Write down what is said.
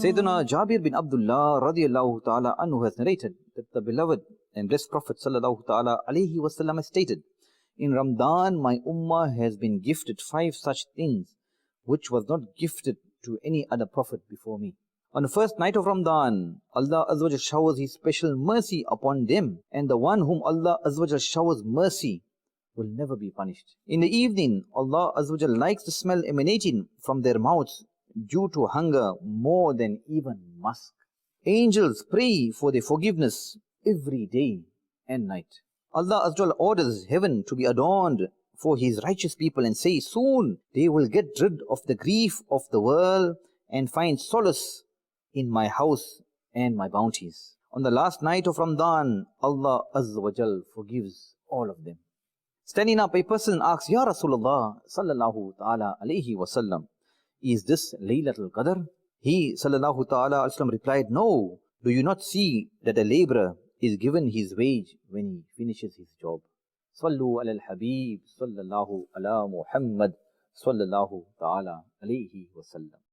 Sayyidina Jabir bin Abdullah radiyallahu ta'ala anhu has narrated that the beloved and blessed Prophet sallallahu ta'ala alayhi wasallam has stated, in Ramadan my ummah has been gifted 5 such things which was not gifted to any other prophet before me. On the first night of Ramadan, Allah Azza wa Jal showers His special mercy upon them, and the one whom Allah Azza wa Jal showers mercy will never be punished. In the evening, Allah Azza wa Jal likes the smell emanating from their mouths due to hunger more than even musk. Angels pray for their forgiveness every day and night. Allah Azza wa Jal orders heaven to be adorned for His righteous people and says, soon they will get rid of the grief of the world and find solace in my house and my bounties. On the last night of Ramadan, Allah Azza wa Jal forgives all of them. Standing up, a person asks, Ya Rasulullah sallallahu ta'ala alayhi wasallam, is this Laylatul Qadr? He sallallahu ta'ala alayhi wasallam replied, no. Do you not see that a laborer is given his wage when he finishes his job? Sallu ala al-Habib sallallahu ala Muhammad sallallahu ta'ala alayhi wasallam.